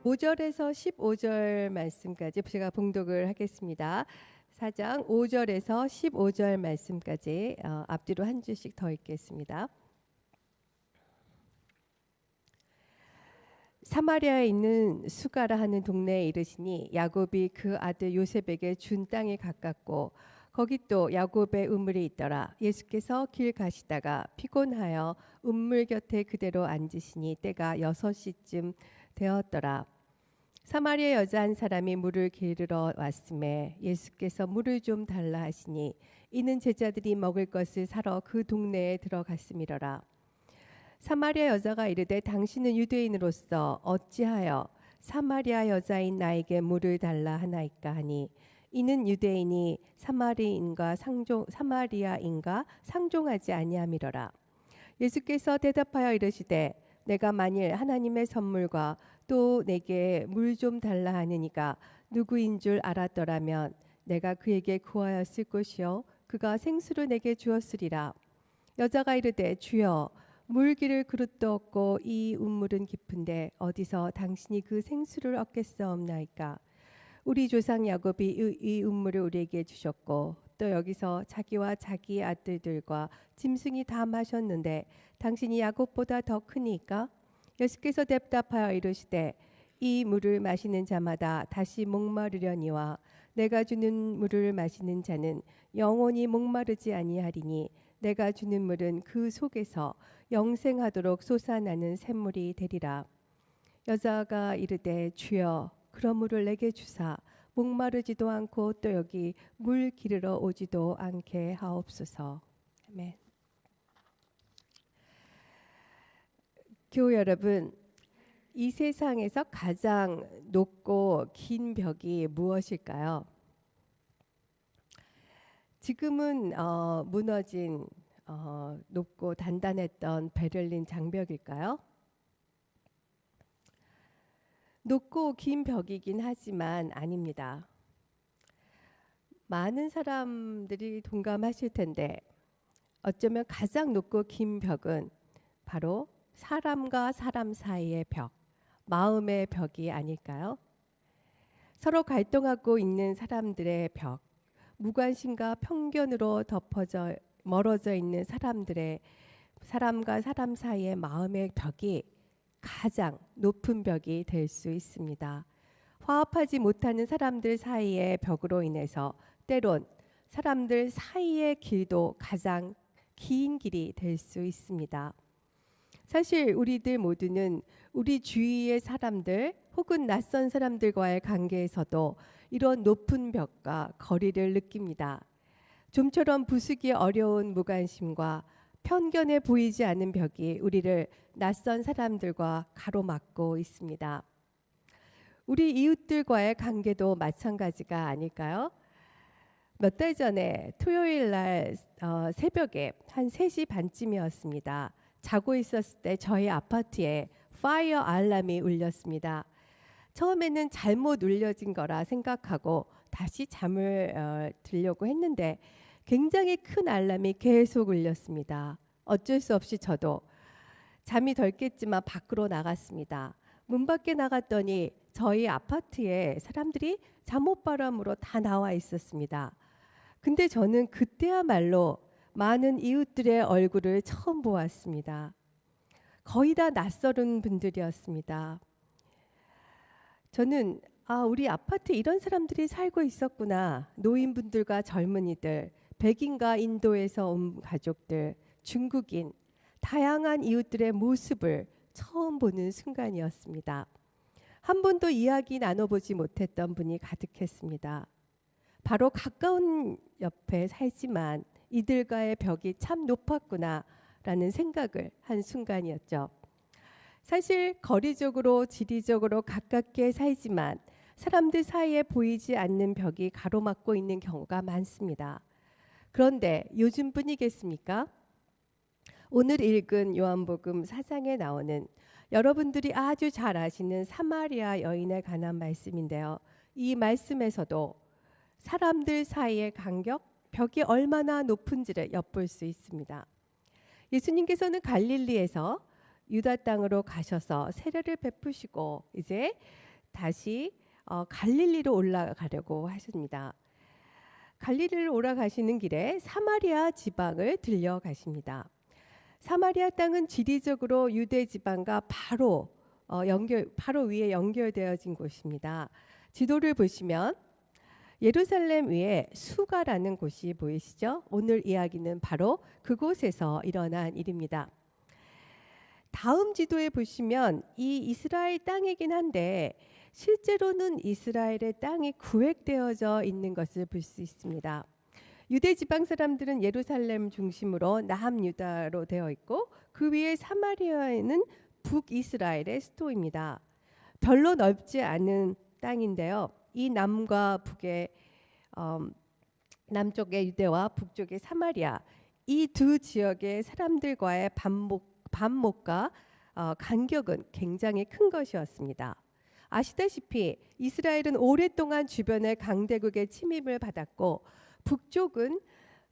5절에서 15절 말씀까지 제가 봉독을 하겠습니다. 4장 5절에서 15절 말씀까지 앞뒤로 한 줄씩 더 읽겠습니다. 사마리아에 있는 수가라 하는 동네에 이르시니 야곱이 그 아들 요셉에게 준 땅에 가깝고 거기 또 야곱의 우물이 있더라. 예수께서 길 가시다가 피곤하여 우물 곁에 그대로 앉으시니 때가 6시쯤 되었더라. 사마리아 여자 한 사람이 물을 기르러 왔음에 예수께서 물을 좀 달라 하시니 이는 제자들이 먹을 것을 사러 그 동네에 들어갔음이러라. 사마리아 여자가 이르되 당신은 유대인으로서 어찌하여 사마리아 여자인 나에게 물을 달라 하나이까 하니 이는 유대인이 사마리아인과 상종하지 아니함이러라. 예수께서 대답하여 이르시되 내가 만일 하나님의 선물과 또 내게 물 좀 달라 하느니가 누구인 줄 알았더라면 내가 그에게 구하였을 것이요 그가 생수를 내게 주었으리라. 여자가 이르되 주여 물 기를 그릇도 없고 이 우물은 깊은데 어디서 당신이 그 생수를 얻겠사옵나이까. 우리 조상 야곱이 이 우물을 우리에게 주셨고 또 여기서 자기와 자기 아들들과 짐승이 다 마셨는데 당신이 야곱보다 더 크니까. 예수께서 대답하여 이르시되 이 물을 마시는 자마다 다시 목마르려니와 내가 주는 물을 마시는 자는 영원히 목마르지 아니하리니 내가 주는 물은 그 속에서 영생하도록 솟아나는 샘물이 되리라. 여자가 이르되 주여 그런 물을 내게 주사 목마르지도 않고 또 여기 물 기르러 오지도 않게 하옵소서. 아멘. 교우 여러분, 이 세상에서 가장 높고 긴 벽이 무엇일까요? 지금은 무너진 높고 단단했던 베를린 장벽일까요? 높고 긴 벽이긴 하지만 아닙니다. 많은 사람들이 동감하실 텐데 어쩌면 가장 높고 긴 벽은 바로 사람과 사람 사이의 벽, 마음의 벽이 아닐까요? 서로 갈등하고 있는 사람들의 벽, 무관심과 편견으로 멀어져 있는 사람과 사람 사이의 마음의 벽이 가장 높은 벽이 될 수 있습니다. 화합하지 못하는 사람들 사이의 벽으로 인해서 때론 사람들 사이의 길도 가장 긴 길이 될 수 있습니다. 사실 우리들 모두는 우리 주위의 사람들 혹은 낯선 사람들과의 관계에서도 이런 높은 벽과 거리를 느낍니다. 좀처럼 부수기 어려운 무관심과 편견에 보이지 않는 벽이 우리를 낯선 사람들과 가로막고 있습니다. 우리 이웃들과의 관계도 마찬가지가 아닐까요? 몇 달 전에 토요일 날 새벽에 한 3시 반쯤이었습니다. 자고 있었을 때 저희 아파트에 파이어 알람이 울렸습니다. 처음에는 잘못 울려진 거라 생각하고 다시 잠을 들려고 했는데 굉장히 큰 알람이 계속 울렸습니다. 어쩔 수 없이 저도 잠이 덜 깼지만 밖으로 나갔습니다. 문 밖에 나갔더니 저희 아파트에 사람들이 잠옷바람으로 다 나와 있었습니다. 근데 저는 그때야말로 많은 이웃들의 얼굴을 처음 보았습니다. 거의 다 낯설은 분들이었습니다. 저는 우리 아파트에 이런 사람들이 살고 있었구나. 노인분들과 젊은이들, 백인과 인도에서 온 가족들, 중국인, 다양한 이웃들의 모습을 처음 보는 순간이었습니다. 한 번도 이야기 나눠보지 못했던 분이 가득했습니다. 바로 가까운 옆에 살지만 이들과의 벽이 참 높았구나라는 생각을 한 순간이었죠. 사실 거리적으로 지리적으로 가깝게 살지만 사람들 사이에 보이지 않는 벽이 가로막고 있는 경우가 많습니다. 그런데 요즘 분이겠습니까? 오늘 읽은 요한복음 4장에 나오는 여러분들이 아주 잘 아시는 사마리아 여인에 관한 말씀인데요. 이 말씀에서도 사람들 사이의 벽이 얼마나 높은지를 엿볼 수 있습니다. 예수님께서는 갈릴리에서 유다 땅으로 가셔서 세례를 베푸시고 이제 다시 갈릴리로 올라가려고 하십니다. 갈릴리로 올라가시는 길에 사마리아 지방을 들려가십니다. 사마리아 땅은 지리적으로 유대 지방과 바로 위에 연결되어진 곳입니다. 지도를 보시면 예루살렘 위에 수가라는 곳이 보이시죠? 오늘 이야기는 바로 그곳에서 일어난 일입니다. 다음 지도에 보시면 이 이스라엘 땅이긴 한데 실제로는 이스라엘의 땅이 구획되어져 있는 것을 볼 수 있습니다. 유대 지방 사람들은 예루살렘 중심으로 남유다로 되어 있고 그 위에 사마리아에는 북이스라엘의 수도입니다. 별로 넓지 않은 땅인데요. 이 남과 북의 남쪽의 유대와 북쪽의 사마리아 이 두 지역의 사람들과의 반목과 간격은 굉장히 큰 것이었습니다. 아시다시피 이스라엘은 오랫동안 주변의 강대국의 침입을 받았고 북쪽은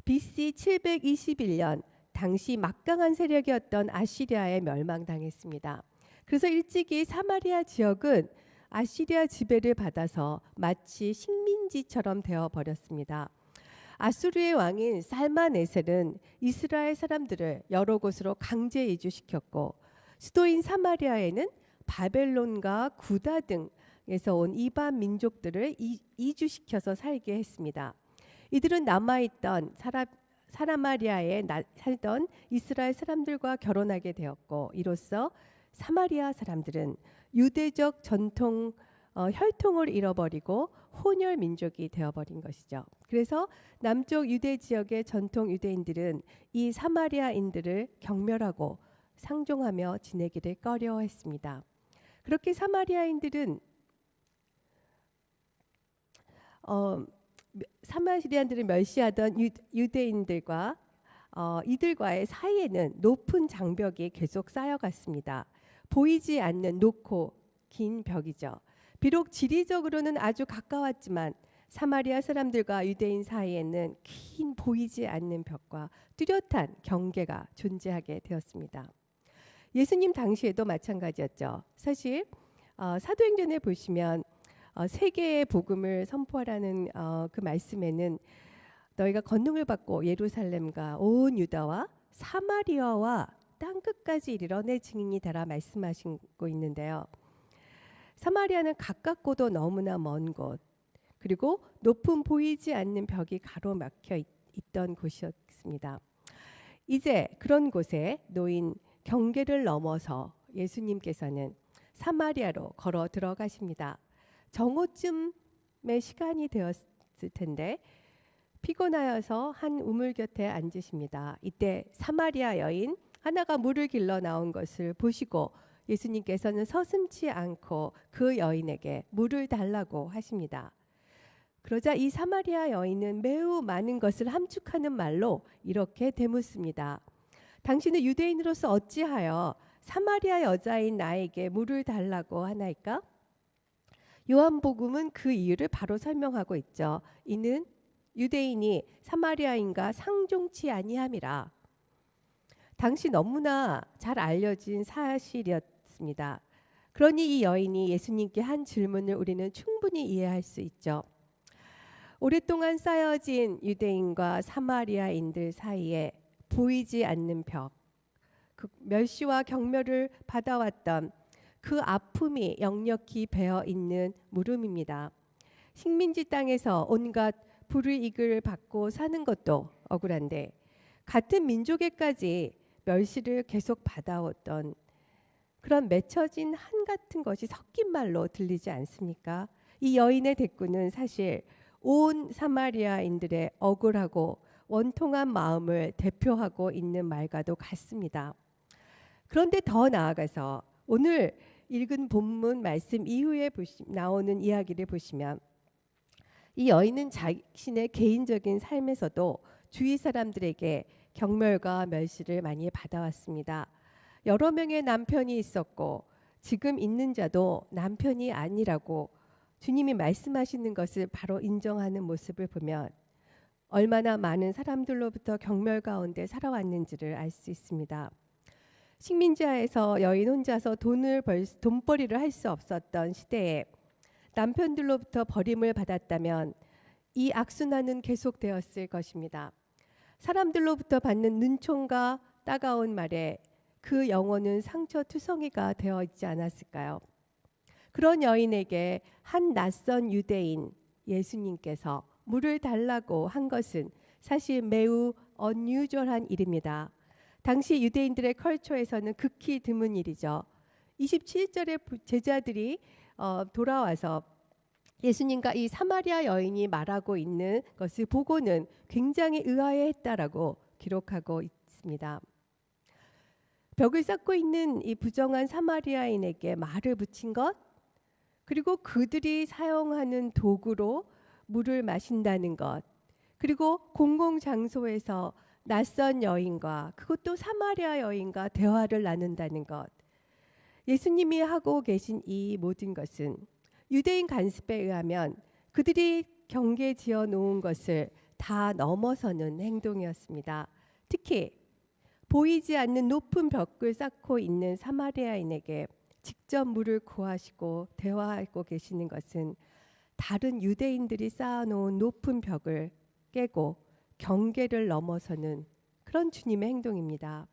BC 721년 당시 막강한 세력이었던 아시리아에 멸망당했습니다. 그래서 일찍이 사마리아 지역은 아시리아 지배를 받아서 마치 식민지처럼 되어 버렸습니다. 아수르의 왕인 살마네셀은 이스라엘 사람들을 여러 곳으로 강제 이주시켰고 수도인 사마리아에는 바벨론과 구다 등에서 온 이방 민족들을 이주시켜서 살게 했습니다. 이들은 남아있던 사마리아에 살던 이스라엘 사람들과 결혼하게 되었고 이로써 사마리아 사람들은 유대적 전통 혈통을 잃어버리고 혼혈 민족이 되어버린 것이죠. 그래서 남쪽 유대 지역의 전통 유대인들은 이 사마리아인들을 경멸하고 상종하며 지내기를 꺼려했습니다. 그렇게 사마리아인들은 사마리아인들을 멸시하던 유대인들과 이들과의 사이에는 높은 장벽이 계속 쌓여갔습니다. 보이지 않는 높고 긴 벽이죠. 비록 지리적으로는 아주 가까웠지만 사마리아 사람들과 유대인 사이에는 긴 보이지 않는 벽과 뚜렷한 경계가 존재하게 되었습니다. 예수님 당시에도 마찬가지였죠. 사실 사도행전에 보시면 세계의 복음을 선포하라는 그 말씀에는 너희가 권능을 받고 예루살렘과 온 유다와 사마리아와 땅끝까지 이르러 내 증인이 되라 말씀하시고 있는데요. 사마리아는 가깝고도 너무나 먼 곳, 그리고 높은 보이지 않는 벽이 가로막혀 있던 곳이었습니다. 이제 그런 곳에 놓인 경계를 넘어서 예수님께서는 사마리아로 걸어 들어가십니다. 정오쯤의 시간이 되었을 텐데 피곤하여서 한 우물 곁에 앉으십니다. 이때 사마리아 여인 하나가 물을 길러 나온 것을 보시고 예수님께서는 서슴지 않고 그 여인에게 물을 달라고 하십니다. 그러자 이 사마리아 여인은 매우 많은 것을 함축하는 말로 이렇게 되묻습니다. 당신은 유대인으로서 어찌하여 사마리아 여자인 나에게 물을 달라고 하나이까? 요한복음은 그 이유를 바로 설명하고 있죠. 이는 유대인이 사마리아인과 상종치 아니함이라. 당시 너무나 잘 알려진 사실이었습니다. 그러니 이 여인이 예수님께 한 질문을 우리는 충분히 이해할 수 있죠. 오랫동안 쌓여진 유대인과 사마리아인들 사이에 보이지 않는 벽, 그 멸시와 경멸을 받아왔던 그 아픔이 역력히 배어 있는 물음입니다. 식민지 땅에서 온갖 불이익을 받고 사는 것도 억울한데 같은 민족에까지 멸시를 계속 받아왔던 그런 맺혀진 한 같은 것이 섞인 말로 들리지 않습니까? 이 여인의 대꾸는 사실 온 사마리아인들의 억울하고 원통한 마음을 대표하고 있는 말과도 같습니다. 그런데 더 나아가서 오늘 읽은 본문 말씀 이후에 나오는 이야기를 보시면 이 여인은 자신의 개인적인 삶에서도 주위 사람들에게 경멸과 멸시를 많이 받아왔습니다. 여러 명의 남편이 있었고 지금 있는 자도 남편이 아니라고 주님이 말씀하시는 것을 바로 인정하는 모습을 보면 얼마나 많은 사람들로부터 경멸 가운데 살아왔는지를 알 수 있습니다. 식민지하에서 여인 혼자서 돈벌이를 할 수 없었던 시대에 남편들로부터 버림을 받았다면 이 악순환은 계속되었을 것입니다. 사람들로부터 받는 눈총과 따가운 말에 그 영혼은 상처투성이가 되어 있지 않았을까요? 그런 여인에게 한 낯선 유대인 예수님께서 물을 달라고 한 것은 사실 매우 unusual한 일입니다. 당시 유대인들의 컬처에서는 극히 드문 일이죠. 27절에 제자들이 돌아와서 예수님과 이 사마리아 여인이 말하고 있는 것을 보고는 굉장히 의아해했다라고 기록하고 있습니다. 벽을 쌓고 있는 이 부정한 사마리아인에게 말을 붙인 것, 그리고 그들이 사용하는 도구로 물을 마신다는 것, 그리고 공공장소에서 낯선 여인과, 그것도 사마리아 여인과 대화를 나눈다는 것, 예수님이 하고 계신 이 모든 것은 유대인 관습에 의하면 그들이 경계 지어 놓은 것을 다 넘어서는 행동이었습니다. 특히 보이지 않는 높은 벽을 쌓고 있는 사마리아인에게 직접 물을 구하시고 대화하고 계시는 것은 다른 유대인들이 쌓아놓은 높은 벽을 깨고 경계를 넘어서는 그런 주님의 행동입니다.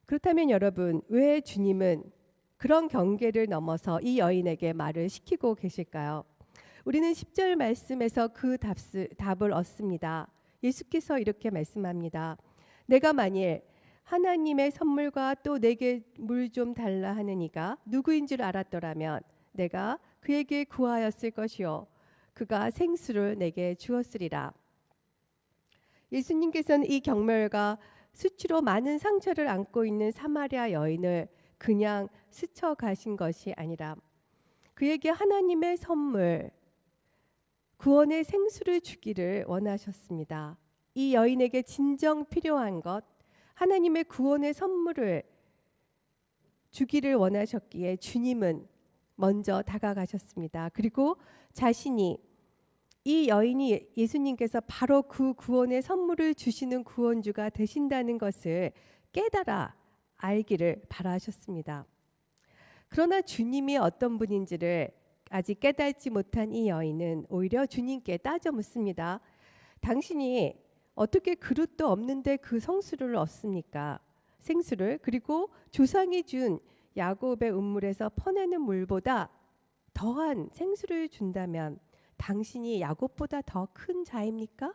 그렇다면 여러분, 왜 주님은 그런 경계를 넘어서 이 여인에게 말을 시키고 계실까요? 우리는 10절 말씀에서 그 답을 얻습니다. 예수께서 이렇게 말씀합니다. 내가 만일 하나님의 선물과 또 내게 물 좀 달라 하는 이가 누구인 줄 알았더라면 내가 그에게 구하였을 것이요 그가 생수를 내게 주었으리라. 예수님께서는 이 경멸과 수치로 많은 상처를 안고 있는 사마리아 여인을 그냥 스쳐 가신 것이 아니라 그에게 하나님의 선물, 구원의 생수를 주기를 원하셨습니다. 이 여인에게 진정 필요한 것, 하나님의 구원의 선물을 주기를 원하셨기에 주님은 먼저 다가가셨습니다. 그리고 자신이 이 여인이 예수님께서 바로 그 구원의 선물을 주시는 구원주가 되신다는 것을 깨달아 알기를 바라셨습니다. 그러나 주님이 어떤 분인지를 아직 깨닫지 못한 이 여인은 오히려 주님께 따져 묻습니다. 당신이 어떻게 그릇도 없는데 그 성수를 얻습니까? 생수를. 그리고 조상이 준 야곱의 우물에서 퍼내는 물보다 더한 생수를 준다면 당신이 야곱보다 더 큰 자입니까?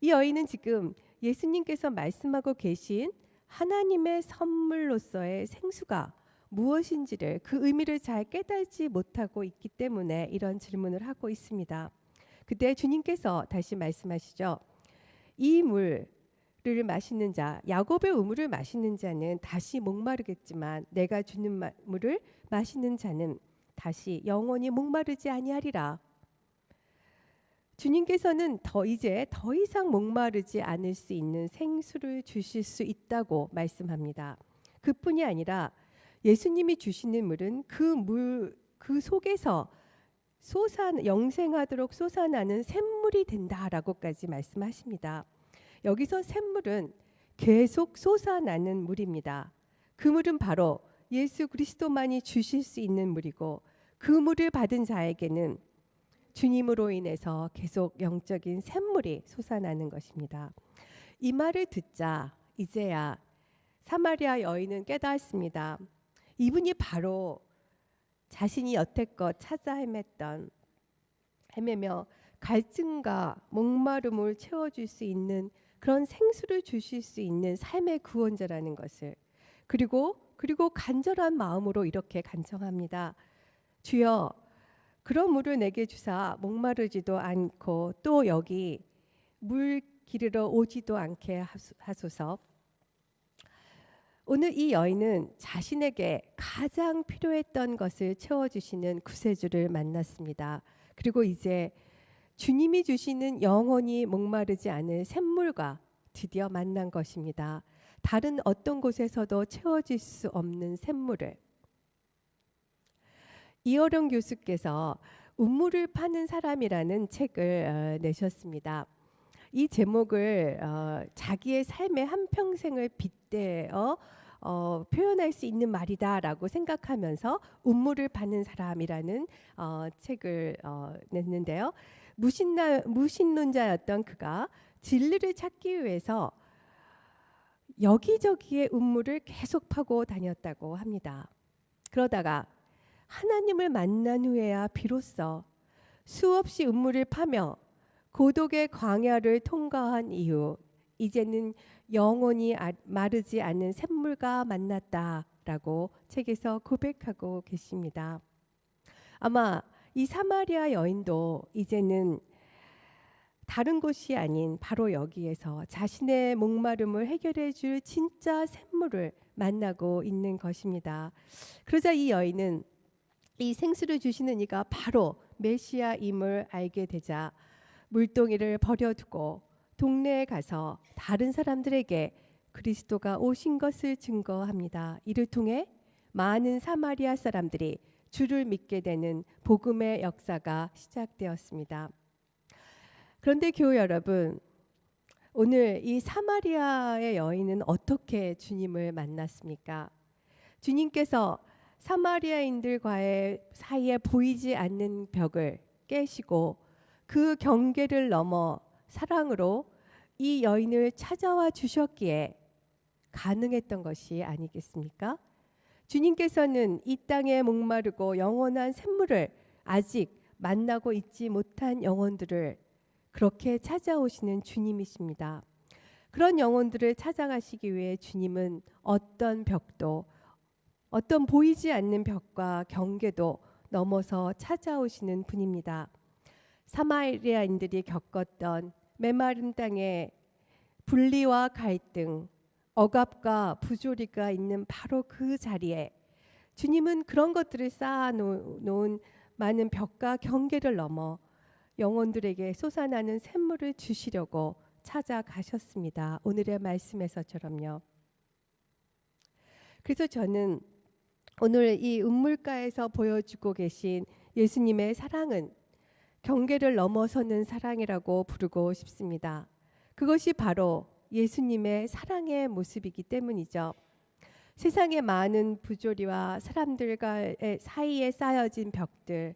이 여인은 지금 예수님께서 말씀하고 계신 하나님의 선물로서의 생수가 무엇인지를 그 의미를 잘 깨닫지 못하고 있기 때문에 이런 질문을 하고 있습니다. 그때 주님께서 다시 말씀하시죠. 이 물을 마시는 자, 야곱의 우물을 마시는 자는 다시 목마르겠지만 내가 주는 물을 마시는 자는 다시 영원히 목마르지 아니하리라. 주님께서는 이제 더 이상 목마르지 않을 수 있는 생수를 주실 수 있다고 말씀합니다. 그뿐이 아니라 예수님이 주시는 물은 그 속에서 영생하도록 솟아나는 샘물이 된다라고까지 말씀하십니다. 여기서 샘물은 계속 솟아나는 물입니다. 그 물은 바로 예수 그리스도만이 주실 수 있는 물이고 그 물을 받은 자에게는 주님으로 인해서 계속 영적인 샘물이 솟아나는 것입니다. 이 말을 듣자 이제야 사마리아 여인은 깨닫습니다. 이분이 바로 자신이 여태껏 찾아 헤매며 갈증과 목마름을 채워줄 수 있는 그런 생수를 주실 수 있는 삶의 구원자라는 것을 그리고 간절한 마음으로 이렇게 간청합니다. 주여 그런 물을 내게 주사 목마르지도 않고 또 여기 물 기르러 오지도 않게 하소서. 오늘 이 여인은 자신에게 가장 필요했던 것을 채워주시는 구세주를 만났습니다. 그리고 이제 주님이 주시는 영원히 목마르지 않을 샘물과 드디어 만난 것입니다. 다른 어떤 곳에서도 채워질 수 없는 샘물을. 이어령 교수께서 우물을 파는 사람이라는 책을 내셨습니다. 이 제목을 자기의 삶의 한평생을 빗대어 표현할 수 있는 말이다라고 생각하면서 운물을 받는 사람이라는 책을 냈는데요. 무신론자였던 그가 진리를 찾기 위해서 여기저기에 운물을 계속 파고 다녔다고 합니다. 그러다가 하나님을 만난 후에야 비로소 수없이 운물을 파며 고독의 광야를 통과한 이후 이제는 영원히 마르지 않는 샘물과 만났다라고 책에서 고백하고 계십니다. 아마 이 사마리아 여인도 이제는 다른 곳이 아닌 바로 여기에서 자신의 목마름을 해결해 줄 진짜 샘물을 만나고 있는 것입니다. 그러자 이 여인은 이 생수를 주시는 이가 바로 메시아임을 알게 되자 물동이를 버려두고 동네에 가서 다른 사람들에게 그리스도가 오신 것을 증거합니다. 이를 통해 많은 사마리아 사람들이 주를 믿게 되는 복음의 역사가 시작되었습니다. 그런데 교회 여러분, 오늘 이 사마리아의 여인은 어떻게 주님을 만났습니까? 주님께서 사마리아인들과의 사이에 보이지 않는 벽을 깨시고 그 경계를 넘어 사랑으로 이 여인을 찾아와 주셨기에 가능했던 것이 아니겠습니까? 주님께서는 이 땅에 목마르고 영원한 샘물을 아직 만나고 있지 못한 영혼들을 그렇게 찾아오시는 주님이십니다. 그런 영혼들을 찾아가시기 위해 주님은 어떤 벽도, 어떤 보이지 않는 벽과 경계도 넘어서 찾아오시는 분입니다. 사마리아인들이 겪었던 메마른 땅의 분리와 갈등, 억압과 부조리가 있는 바로 그 자리에 주님은 그런 것들을 쌓아놓은 많은 벽과 경계를 넘어 영혼들에게 솟아나는 샘물을 주시려고 찾아가셨습니다. 오늘의 말씀에서처럼요. 그래서 저는 오늘 이 운물가에서 보여주고 계신 예수님의 사랑은 경계를 넘어서는 사랑이라고 부르고 싶습니다. 그것이 바로 예수님의 사랑의 모습이기 때문이죠. 세상의 많은 부조리와 사람들과의 사이에 쌓여진 벽들,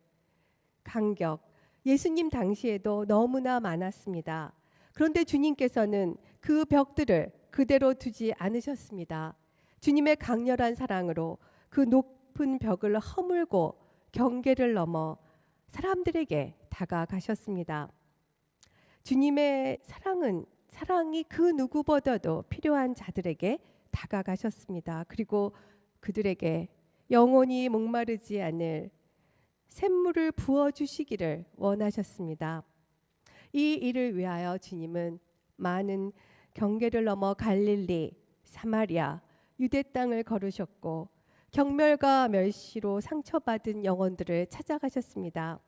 간격, 예수님 당시에도 너무나 많았습니다. 그런데 주님께서는 그 벽들을 그대로 두지 않으셨습니다. 주님의 강렬한 사랑으로 그 높은 벽을 허물고 경계를 넘어 사람들에게 다가가셨습니다. 주님의 사랑이 그 누구보다도 필요한 자들에게 다가가셨습니다. 그리고 그들에게 영원히 목마르지 않을 샘물을 부어주시기를 원하셨습니다. 이 일을 위하여 주님은 많은 경계를 넘어 갈릴리, 사마리아, 유대 땅을 걸으셨고 경멸과 멸시로 상처받은 영혼들을 찾아가셨습니다.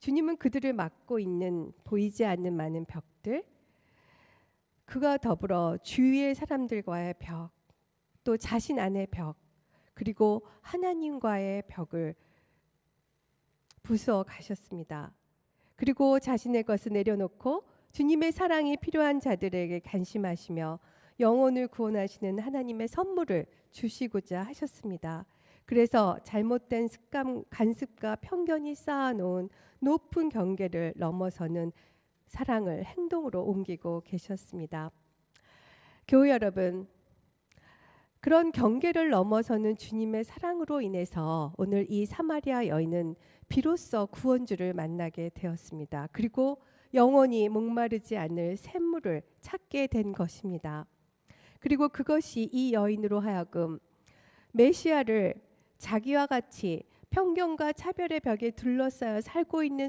주님은 그들을 막고 있는 보이지 않는 많은 벽들, 그가 더불어 주위의 사람들과의 벽, 또 자신 안의 벽, 그리고 하나님과의 벽을 부숴 가셨습니다. 그리고 자신의 것을 내려놓고 주님의 사랑이 필요한 자들에게 간심하시며 영혼을 구원하시는 하나님의 선물을 주시고자 하셨습니다. 그래서 잘못된 간습과 편견이 쌓아놓은 높은 경계를 넘어서는 사랑을 행동으로 옮기고 계셨습니다. 교회 여러분, 그런 경계를 넘어서는 주님의 사랑으로 인해서 오늘 이 사마리아 여인은 비로소 구원주를 만나게 되었습니다. 그리고 영원히 목마르지 않을 샘물을 찾게 된 것입니다. 그리고 그것이 이 여인으로 하여금 메시아를 자기와 같이 편견과 차별의 벽에 둘러싸여 살고 있는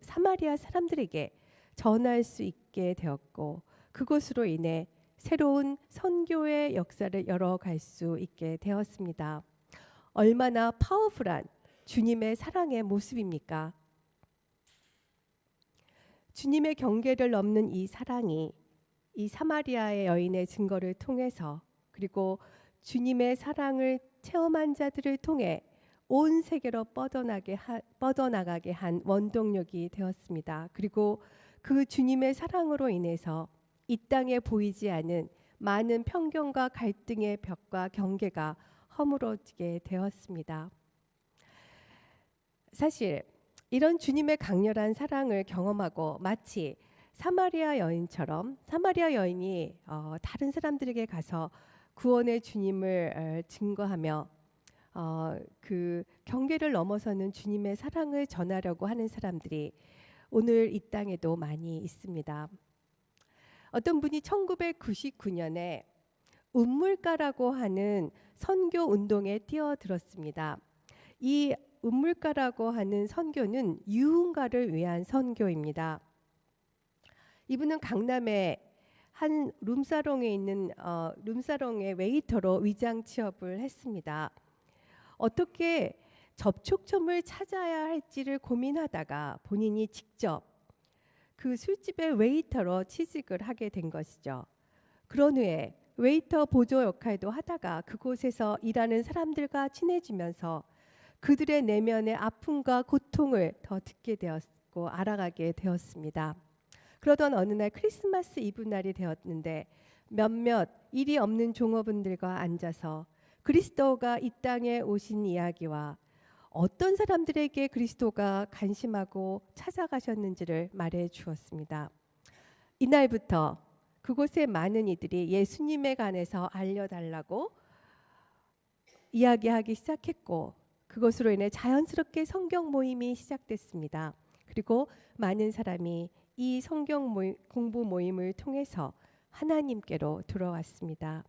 사마리아 사람들에게 전할 수 있게 되었고, 그것으로 인해 새로운 선교의 역사를 열어갈 수 있게 되었습니다. 얼마나 파워풀한 주님의 사랑의 모습입니까? 주님의 경계를 넘는 이 사랑이 이 사마리아의 여인의 증거를 통해서, 그리고 주님의 사랑을 체험한 자들을 통해 온 세계로 뻗어나가게 한 원동력이 되었습니다. 그리고 그 주님의 사랑으로 인해서 이 땅에 보이지 않은 많은 편견과 갈등의 벽과 경계가 허물어지게 되었습니다. 사실 이런 주님의 강렬한 사랑을 경험하고 마치 사마리아 여인처럼 사마리아 여인이 다른 사람들에게 가서 구원의 주님을 증거하며 그 경계를 넘어서는 주님의 사랑을 전하려고 하는 사람들이 오늘 이 땅에도 많이 있습니다. 어떤 분이 1999년에 운물가라고 하는 선교 운동에 뛰어들었습니다. 이 운물가라고 하는 선교는 유흥가를 위한 선교입니다. 이분은 강남의 한 룸사롱에 있는 룸사롱의 웨이터로 위장 취업을 했습니다. 어떻게 접촉점을 찾아야 할지를 고민하다가 본인이 직접 그 술집의 웨이터로 취직을 하게 된 것이죠. 그런 후에 웨이터 보조 역할도 하다가 그곳에서 일하는 사람들과 친해지면서 그들의 내면의 아픔과 고통을 더 듣게 되었고 알아가게 되었습니다. 그러던 어느 날 크리스마스 이브 날이 되었는데 몇몇 일이 없는 종업원들과 앉아서 그리스도가 이 땅에 오신 이야기와 어떤 사람들에게 그리스도가 간심하고 찾아가셨는지를 말해 주었습니다. 이날부터 그곳에 많은 이들이 예수님에 관해서 알려달라고 이야기하기 시작했고 그것으로 인해 자연스럽게 성경 모임이 시작됐습니다. 그리고 많은 사람이 이 성경 공부 모임을 통해서 하나님께로 돌아왔습니다.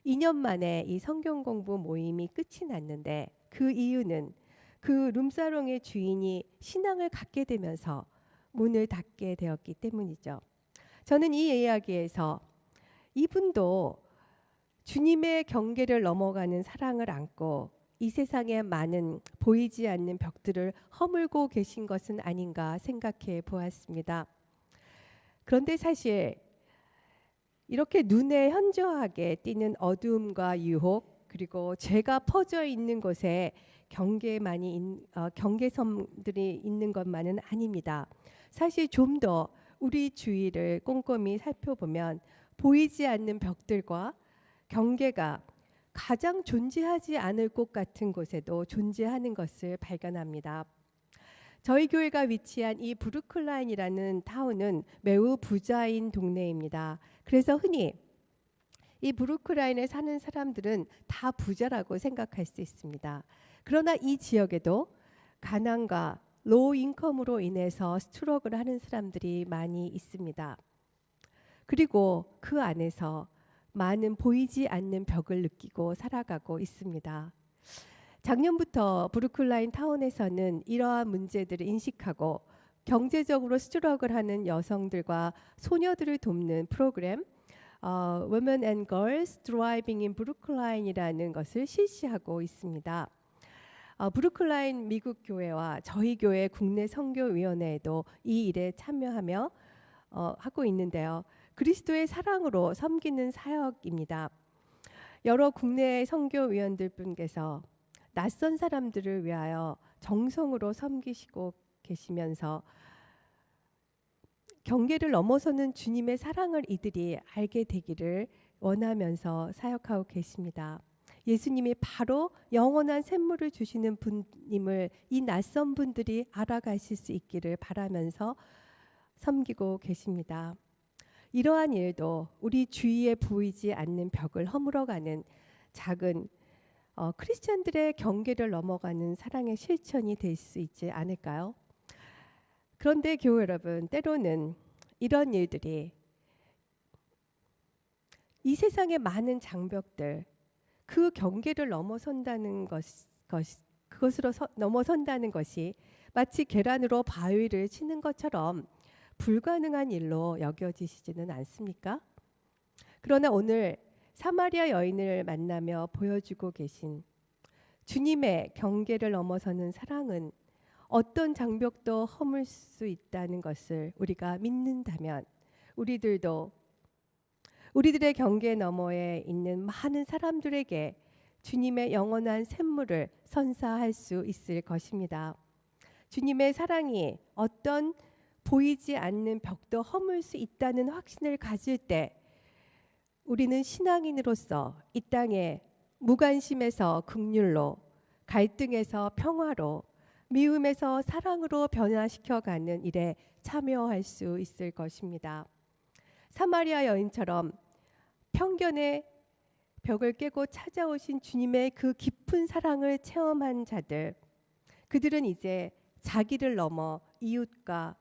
2년 만에 이 성경 공부 모임이 끝이 났는데 그 이유는 그 룸사롱의 주인이 신앙을 갖게 되면서 문을 닫게 되었기 때문이죠. 저는 이 이야기에서 이분도 주님의 경계를 넘어가는 사랑을 안고 이 세상에 많은 보이지 않는 벽들을 허물고 계신 것은 아닌가 생각해 보았습니다. 그런데 사실 이렇게 눈에 현저하게 띄는 어두움과 유혹 그리고 죄가 퍼져 있는 곳에 경계섬들이 있는 것만은 아닙니다. 사실 좀 더 우리 주위를 꼼꼼히 살펴보면 보이지 않는 벽들과 경계가 가장 존재하지 않을 것 같은 곳에도 존재하는 것을 발견합니다. 저희 교회가 위치한 이 브루클라인이라는 타운은 매우 부자인 동네입니다. 그래서 흔히 이 브루클라인에 사는 사람들은 다 부자라고 생각할 수 있습니다. 그러나 이 지역에도 가난과 로우 인컴으로 인해서 스트러글 하는 사람들이 많이 있습니다. 그리고 그 안에서 많은 보이지 않는 벽을 느끼고 살아가고 있습니다. 작년부터 브루클라인 타운에서는 이러한 문제들을 인식하고 경제적으로 스트러글 하는 여성들과 소녀들을 돕는 프로그램 Women and Girls Thriving in Brookline이라는 것을 실시하고 있습니다. 브루클라인 미국 교회와 저희 교회 국내 선교위원회에도 이 일에 참여하며 하고 있는데요. 그리스도의 사랑으로 섬기는 사역입니다. 여러 국내 선교위원들 분께서 낯선 사람들을 위하여 정성으로 섬기시고 계시면서 경계를 넘어서는 주님의 사랑을 이들이 알게 되기를 원하면서 사역하고 계십니다. 예수님이 바로 영원한 샘물을 주시는 분임을 이 낯선 분들이 알아가실 수 있기를 바라면서 섬기고 계십니다. 이러한 일도 우리 주위에 보이지 않는 벽을 허물어가는 작은 크리스찬들의 경계를 넘어가는 사랑의 실천이 될 수 있지 않을까요? 그런데 교회 여러분, 때로는 이런 일들이 이 세상의 많은 장벽들, 그 경계를 넘어선다는 그것으로 넘어선다는 것이 마치 계란으로 바위를 치는 것처럼 불가능한 일로 여겨지시지는 않습니까? 그러나 오늘 사마리아 여인을 만나며 보여주고 계신 주님의 경계를 넘어서는 사랑은 어떤 장벽도 허물 수 있다는 것을 우리가 믿는다면 우리들의 경계 너머에 있는 많은 사람들에게 주님의 영원한 샘물을 선사할 수 있을 것입니다. 주님의 사랑이 어떤 보이지 않는 벽도 허물 수 있다는 확신을 가질 때 우리는 신앙인으로서 이 땅에 무관심에서 긍휼로, 갈등에서 평화로, 미움에서 사랑으로 변화시켜가는 일에 참여할 수 있을 것입니다. 사마리아 여인처럼 편견의 벽을 깨고 찾아오신 주님의 그 깊은 사랑을 체험한 자들, 그들은 이제 자기를 넘어 이웃과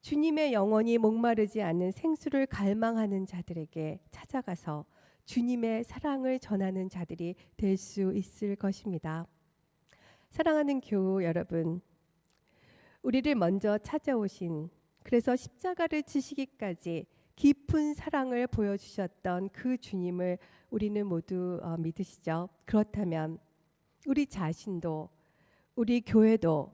주님의 영혼이 목마르지 않은 생수를 갈망하는 자들에게 찾아가서 주님의 사랑을 전하는 자들이 될 수 있을 것입니다. 사랑하는 교우 여러분, 우리를 먼저 찾아오신, 그래서 십자가를 지시기까지 깊은 사랑을 보여주셨던 그 주님을 우리는 모두 믿으시죠? 그렇다면 우리 자신도, 우리 교회도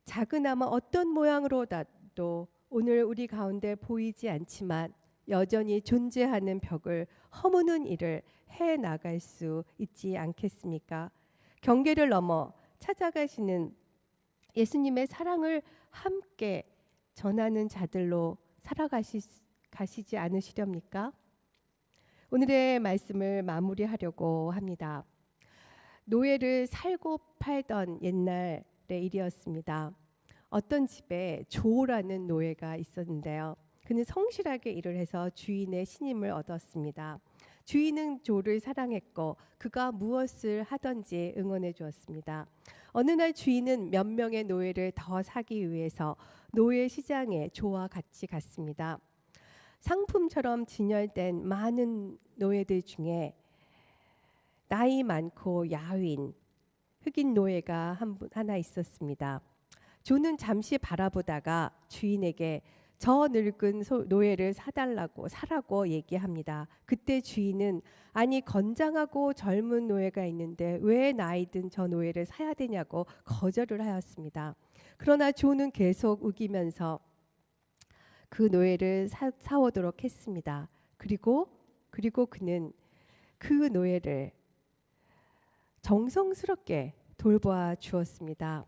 작은아마 어떤 모양으로라도 오늘 우리 가운데 보이지 않지만 여전히 존재하는 벽을 허무는 일을 해 나갈 수 있지 않겠습니까? 경계를 넘어 찾아가시는 예수님의 사랑을 함께 전하는 자들로 살아가시지 않으시렵니까? 오늘의 말씀을 마무리하려고 합니다. 노예를 살고 팔던 옛날의 일이었습니다. 어떤 집에 조라는 노예가 있었는데요. 그는 성실하게 일을 해서 주인의 신임을 얻었습니다. 주인은 조를 사랑했고 그가 무엇을 하든지 응원해 주었습니다. 어느 날 주인은 몇 명의 노예를 더 사기 위해서 노예 시장에 조와 같이 갔습니다. 상품처럼 진열된 많은 노예들 중에 나이 많고 야윈 흑인 노예가 하나 있었습니다. 조는 잠시 바라보다가 주인에게 저 늙은 노예를 사라고 얘기합니다. 그때 주인은 아니 건장하고 젊은 노예가 있는데 왜 나이든 저 노예를 사야 되냐고 거절을 하였습니다. 그러나 조는 계속 우기면서 그 노예를 사오도록 했습니다. 그리고 그는 그 노예를 정성스럽게 돌보아 주었습니다.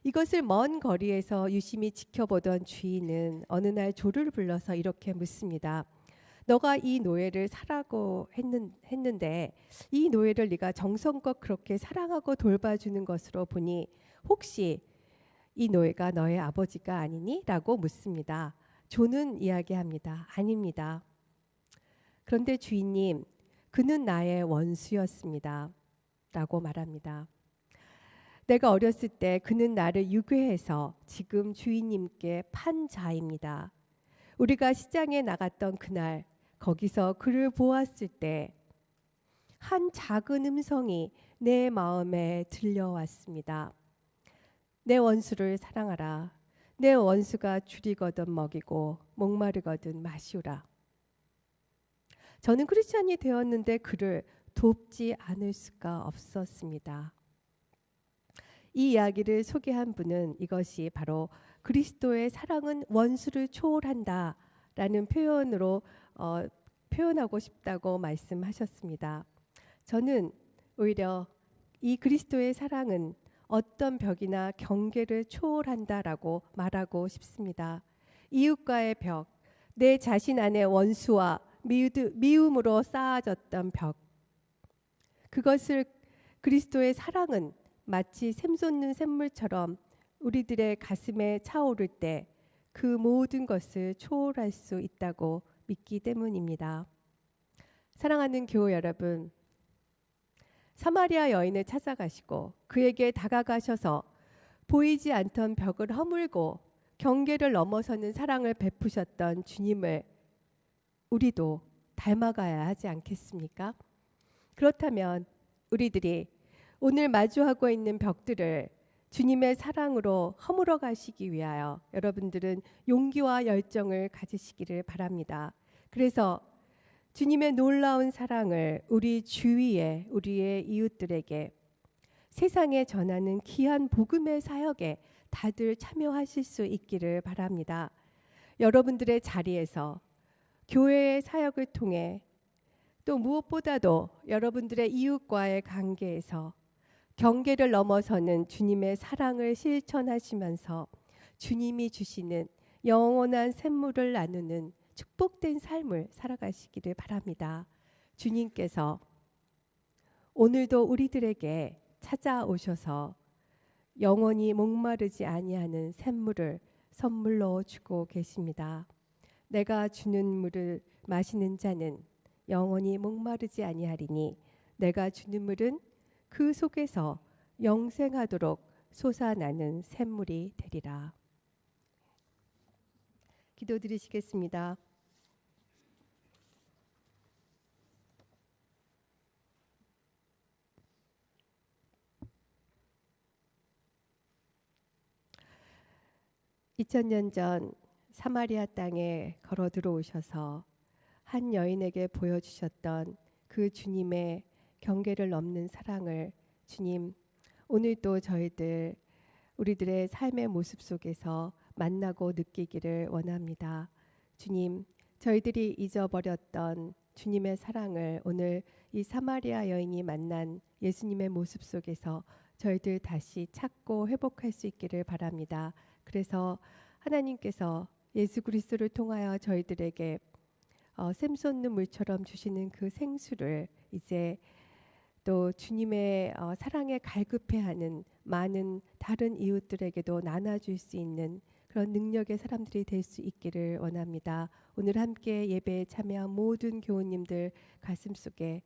이것을 먼 거리에서 유심히 지켜보던 주인은 어느 날 조를 불러서 이렇게 묻습니다. 너가 이 노예를 사라고 했는데 이 노예를 네가 정성껏 그렇게 사랑하고 돌봐주는 것으로 보니 혹시 이 노예가 너의 아버지가 아니니? 라고 묻습니다. 조는 이야기합니다. 아닙니다. 그런데 주인님, 그는 나의 원수였습니다. 라고 말합니다. 내가 어렸을 때 그는 나를 유괴해서 지금 주인님께 판 자입니다. 우리가 시장에 나갔던 그날 거기서 그를 보았을 때 한 작은 음성이 내 마음에 들려왔습니다. 내 원수를 사랑하라. 내 원수가 줄이거든 먹이고 목마르거든 마시우라. 저는 크리스찬이 되었는데 그를 돕지 않을 수가 없었습니다. 이 이야기를 소개한 분은 이것이 바로 그리스도의 사랑은 원수를 초월한다 라는 표현으로 표현하고 싶다고 말씀하셨습니다. 저는 오히려 이 그리스도의 사랑은 어떤 벽이나 경계를 초월한다라고 말하고 싶습니다. 이웃과의 벽, 내 자신 안의 원수와 미움으로 쌓아졌던 벽, 그것을 그리스도의 사랑은 마치 샘솟는 샘물처럼 우리들의 가슴에 차오를 때 그 모든 것을 초월할 수 있다고 믿기 때문입니다. 사랑하는 교우 여러분, 사마리아 여인을 찾아가시고 그에게 다가가셔서 보이지 않던 벽을 허물고 경계를 넘어서는 사랑을 베푸셨던 주님을 우리도 닮아가야 하지 않겠습니까? 그렇다면 우리들이 오늘 마주하고 있는 벽들을 주님의 사랑으로 허물어 가시기 위하여 여러분들은 용기와 열정을 가지시기를 바랍니다. 그래서 주님의 놀라운 사랑을 우리 주위에 우리의 이웃들에게 세상에 전하는 귀한 복음의 사역에 다들 참여하실 수 있기를 바랍니다. 여러분들의 자리에서 교회의 사역을 통해 또 무엇보다도 여러분들의 이웃과의 관계에서 경계를 넘어서는 주님의 사랑을 실천하시면서 주님이 주시는 영원한 샘물을 나누는 축복된 삶을 살아가시기를 바랍니다. 주님께서 오늘도 우리들에게 찾아오셔서 영원히 목마르지 아니하는 샘물을 선물로 주고 계십니다. 내가 주는 물을 마시는 자는 영원히 목마르지 아니하리니 내가 주는 물은 그 속에서 영생하도록 솟아나는 샘물이 되리라. 기도드리시겠습니다. (2000년) 전 사마리아 땅에 걸어 들어오셔서 한 여인에게 보여주셨던 그 주님의 경계를 넘는 사랑을 주님, 오늘도 우리들의 삶의 모습 속에서 만나고 느끼기를 원합니다. 주님, 저희들이 잊어버렸던 주님의 사랑을 오늘 이 사마리아 여인이 만난 예수님의 모습 속에서 저희들 다시 찾고 회복할 수 있기를 바랍니다. 그래서 하나님께서 예수 그리스도를 통하여 저희들에게 샘솟는 물처럼 주시는 그 생수를 이제 또 주님의 사랑에 갈급해하는 많은 다른 이웃들에게도 나눠줄 수 있는 그런 능력의 사람들이 될 수 있기를 원합니다. 오늘 함께 예배에 참여한 모든 교우님들 가슴 속에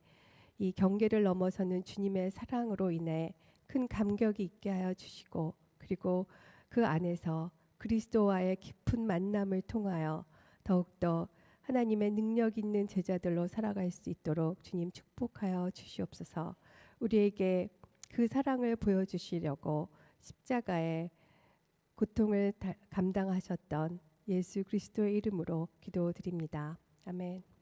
이 경계를 넘어서는 주님의 사랑으로 인해 큰 감격이 있게 하여 주시고, 그리고 그 안에서 그리스도와의 깊은 만남을 통하여 더욱더 하나님의 능력 있는 제자들로 살아갈 수 있도록 주님 축복하여 주시옵소서. 우리에게 그 사랑을 보여주시려고 십자가의 고통을 감당하셨던 예수 그리스도의 이름으로 기도드립니다. 아멘.